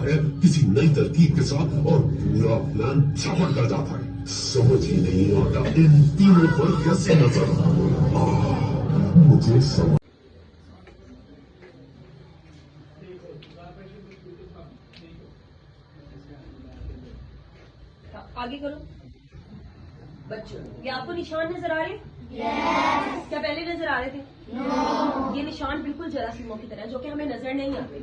है किसी नई तरकीब के साथ और पूरा प्लान चौपट कर जाता है। समझ ही नहीं आता इन तीनों पर कैसे नजर मुझे समझ। आगे करो बच्चों, ये आपको निशान नजर आ रहे? yes. क्या पहले नजर आ रहे थे? no. ये निशान बिल्कुल जरासीमों की तरह जो कि हमें नजर नहीं आते,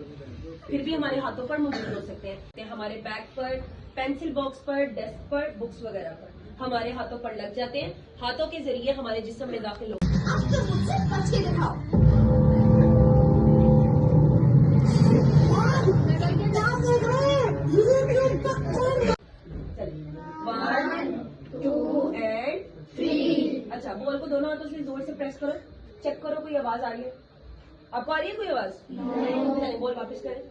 फिर भी हमारे हाथों पर मौजूद हो सकते हैं। हमारे बैग पर, पेंसिल बॉक्स पर, डेस्क पर, बुक्स वगैरह पर हमारे हाथों पर लग जाते हैं। हाथों के जरिए हमारे जिस्म में दाखिल हो। अच्छा, बॉल को दोनों हाथों से जोर से प्रेस करो। चेक करो कोई आवाज आ रही है? आपको आ रही है कोई आवाज? नहीं। बॉल वापस करें।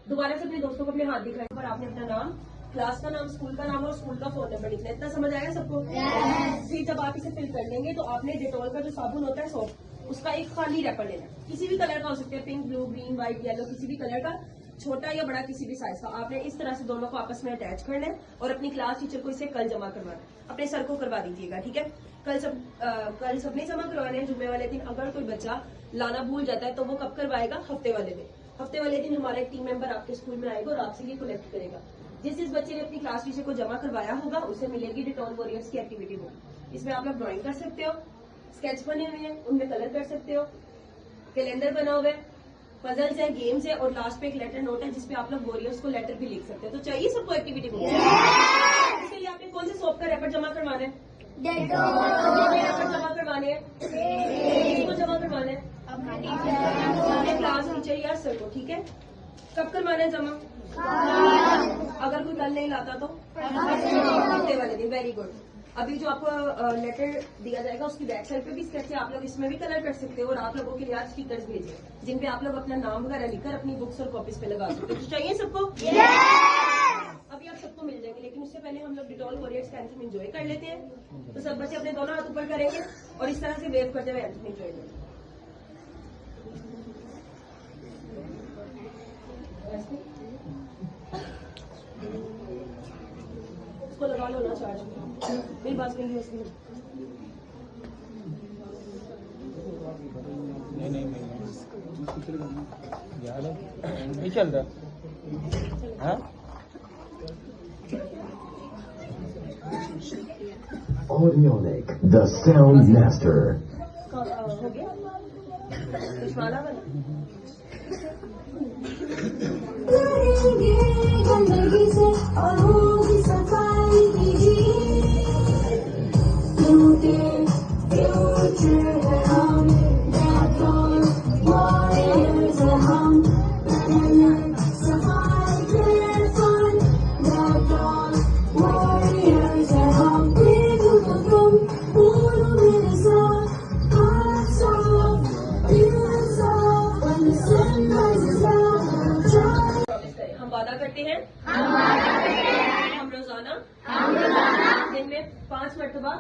दोबारा से अपने दोस्तों को अपने हाथ दिखाएं और आपने अपना नाम, क्लास का नाम, स्कूल का नाम और स्कूल का फोन नंबर लिखना है। इतना समझ आएगा सबको? फिर जब आप इसे फिल कर लेंगे तो आपने डेटॉल का जो साबुन होता है सोप, उसका एक खाली रैपर लेना है। किसी भी कलर का हो सकता है, pink, blue, green, white, yellow, किसी भी कलर का, छोटा या बड़ा किसी भी साइज का। आपने इस तरह से दोनों को आपस में अटैच करना है और अपनी क्लास टीचर को इसे कल जमा करवाना है। अपने सर को करवा दीजिएगा, ठीक है? कल सबने जमा करवाने हैं जुम्मे वाले दिन। अगर कोई बच्चा लाना भूल जाता है तो वो कब करवाएगा? हफ्ते वाले दिन। हफ्ते वाले दिन हमारा एक टीम मेंबर आपके स्कूल में आएगा और आपसे ये कलेक्ट करेगा। जिस बच्चे ने अपनी क्लास टीचर को जमा करवाया होगा उसे मिलेगी डेटॉल वॉरियर्स की एक्टिविटी बुक। इसमें आप लोग ड्राइंग कर सकते हो, स्केच बने हुए हैं उनमें कलर कर सकते हो, कैलेंडर बना हुआ है, पजल्स है, गेम्स है और लास्ट पे एक लेटर नोट है जिसपे आप लोग वॉरियर्स को लेटर भी लिख सकते हो। तो चाहिए सबको एक्टिविटी बुक? इसके लिए आपने कौन से सोप का रैपर जमा करवाना है? रैपर जमा करवाने हैं। किसको जमा करवाना है? अपने क्लास टीचर या सर को, ठीक है? कब करवाना है जमा? अगर कोई कल नहीं लाता तो हफ्ते वाले दिन। Very good. अभी जो आपको लेटर दिया जाएगा उसकी बैक साइड पे भी स्केच है, आप लोग इसमें भी कलर कर सकते हो और आप लोगों के लिए आज स्टिकर्स भेजे जिन पे आप लोग अपना नाम वगैरह लिखकर अपनी बुक्स और कॉपीज पे लगा सकते हो। तो चाहिए सबको? अभी आप सबको मिल जाएंगे, लेकिन उससे पहले हम लोग डेटॉल वॉरियर्स का एंथम एंजॉय कर लेते हैं। तो सब बच्चे अपने दोनों हाथ ऊपर करेंगे और इस तरह से वेव करते हुए एंथम एंजॉय करेंगे। उसको लगा लो ना चार्ज में। मेरी बात करेंगे उसकी नहीं चल रहा। Audionic, the sound master. हो गया दुश्मना वाला। गंदगी से और होगी सफाई हम वादा करते हैं हम रोजाना दिन में 5 मरतबा